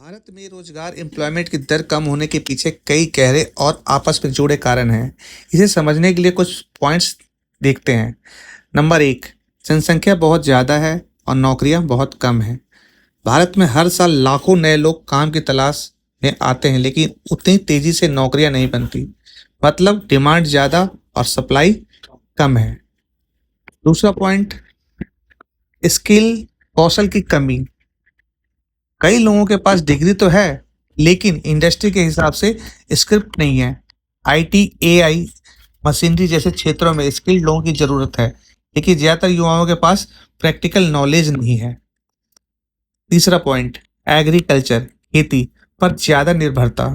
भारत में रोजगार एम्प्लॉयमेंट की दर कम होने के पीछे कई गहरे और आपस में जुड़े कारण हैं। इसे समझने के लिए कुछ पॉइंट्स देखते हैं। नंबर एक, जनसंख्या बहुत ज़्यादा है और नौकरियां बहुत कम हैं। भारत में हर साल लाखों नए लोग काम की तलाश में आते हैं, लेकिन उतनी तेजी से नौकरियां नहीं बनती। मतलब डिमांड ज़्यादा और सप्लाई कम है। दूसरा पॉइंट, स्किल कौशल की कमी। कई लोगों के पास डिग्री तो है, लेकिन इंडस्ट्री के हिसाब से स्क्रिप्ट नहीं है। आईटी, एआई, मशीनरी जैसे क्षेत्रों में स्किल्ड लोगों की जरूरत है, लेकिन ज्यादातर युवाओं के पास प्रैक्टिकल नॉलेज नहीं है। तीसरा पॉइंट, एग्रीकल्चर, खेती पर ज्यादा निर्भरता।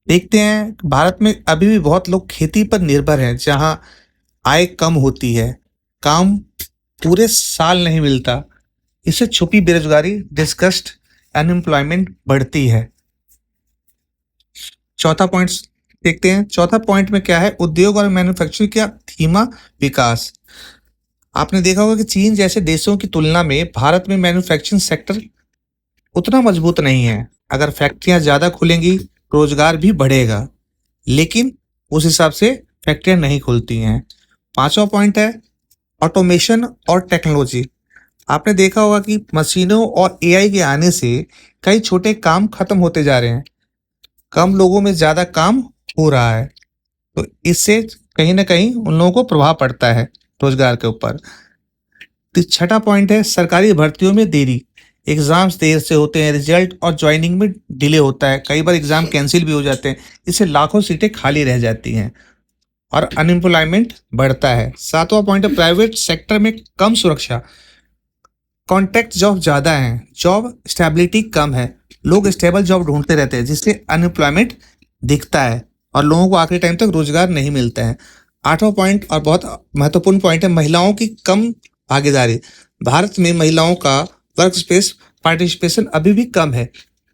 देखते हैं भारत में अभी भी बहुत लोग खेती पर निर्भर हैं, जहां आय कम होती है, काम पूरे साल नहीं मिलता। इससे छुपी बेरोजगारी, डिस्कस्ड अनएम्प्लॉयमेंट बढ़ती है। चौथा पॉइंट देखते हैं। चौथा पॉइंट में क्या है, उद्योग और मैन्युफैक्चरिंग का धीमा विकास। आपने देखा होगा कि चीन जैसे देशों की तुलना में भारत में मैन्युफैक्चरिंग सेक्टर उतना मजबूत नहीं है। अगर फैक्ट्रियां ज्यादा खुलेंगी, रोजगार भी बढ़ेगा, लेकिन उस हिसाब से फैक्ट्रियां नहीं खुलती हैं। पांचवा पॉइंट है ऑटोमेशन और टेक्नोलॉजी। आपने देखा होगा कि मशीनों और एआई के आने से कई छोटे काम खत्म होते जा रहे हैं। कम लोगों में ज्यादा काम हो रहा है, तो इससे कहीं ना कहीं उन लोगों को प्रभाव पड़ता है रोजगार के ऊपर। तो छठा पॉइंट है सरकारी भर्तियों में देरी। एग्जाम्स देर से होते हैं, रिजल्ट और ज्वाइनिंग में डिले होता है, कई बार एग्जाम कैंसिल भी हो जाते हैं। इससे लाखों सीटें खाली रह जाती हैं और अनएम्प्लॉयमेंट बढ़ता है। सातवां पॉइंट है प्राइवेट सेक्टर में कम सुरक्षा। कॉन्ट्रैक्ट जॉब ज़्यादा हैं, जॉब स्टेबिलिटी कम है, लोग स्टेबल जॉब ढूंढते रहते हैं, जिससे अनएम्प्लॉयमेंट दिखता है और लोगों को आखिरी टाइम तक रोजगार नहीं मिलता है। आठवां पॉइंट और बहुत महत्वपूर्ण पॉइंट है महिलाओं की कम भागीदारी। भारत में महिलाओं का वर्क स्पेस पार्टिसिपेशन अभी भी कम है,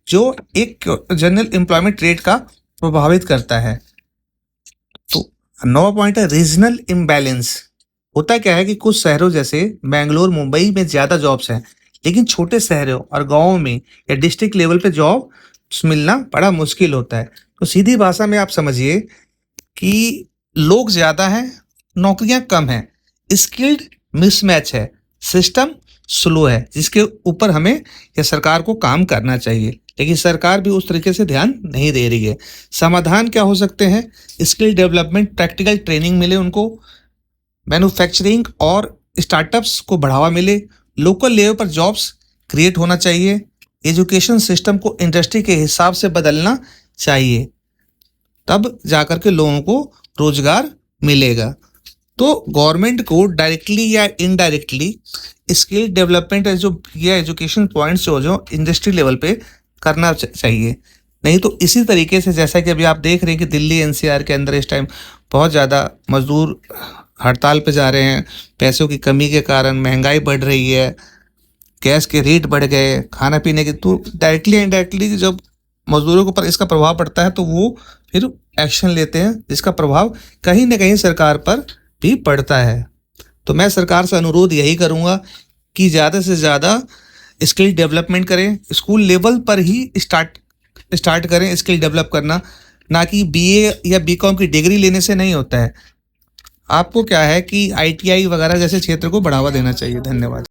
जो एक जनरल एम्प्लॉयमेंट रेट का प्रभावित करता है। तो नौवां पॉइंट है रीजनल इम्बैलेंस। होता क्या है कि कुछ शहरों जैसे बेंगलोर, मुंबई में ज्यादा जॉब्स हैं, लेकिन छोटे शहरों और गांवों में या डिस्ट्रिक्ट लेवल पे जॉब मिलना बड़ा मुश्किल होता है। तो सीधी भाषा में आप समझिए कि लोग ज्यादा हैं, नौकरियां कम हैं, स्किल्ड मिसमैच है, सिस्टम स्लो है, जिसके ऊपर हमें या सरकार को काम करना चाहिए, लेकिन सरकार भी उस तरीके से ध्यान नहीं दे रही है। समाधान क्या हो सकते हैं? स्किल डेवलपमेंट, प्रैक्टिकल ट्रेनिंग मिले उनको, मैन्युफैक्चरिंग और स्टार्टअप्स को बढ़ावा मिले, लोकल लेवल पर जॉब्स क्रिएट होना चाहिए, एजुकेशन सिस्टम को इंडस्ट्री के हिसाब से बदलना चाहिए, तब जाकर के लोगों को रोजगार मिलेगा। तो गवर्नमेंट को डायरेक्टली या इनडायरेक्टली स्किल डेवलपमेंट जो या एजुकेशन पॉइंट्स जो इंडस्ट्री लेवल पे करना चाहिए। नहीं तो इसी तरीके से जैसा कि अभी आप देख रहे हैं कि दिल्ली एनसीआर के अंदर इस टाइम बहुत ज़्यादा मजदूर हड़ताल पे जा रहे हैं, पैसों की कमी के कारण महंगाई बढ़ रही है, गैस के रेट बढ़ गए, खाना पीने के, तो डायरेक्टली इनडायरेक्टली जब मजदूरों के ऊपर इसका प्रभाव पड़ता है तो वो फिर एक्शन लेते हैं, जिसका प्रभाव कहीं ना कहीं सरकार पर भी पड़ता है। तो मैं सरकार से अनुरोध यही करूँगा कि ज़्यादा से ज़्यादा स्किल डेवलपमेंट करें, स्कूल लेवल पर ही स्टार्ट करें स्किल डेवलप करना, ना कि बीए या बीकॉम की डिग्री लेने से नहीं होता है। आपको क्या है कि आईटीआई वगैरह जैसे क्षेत्र को बढ़ावा देना चाहिए। धन्यवाद।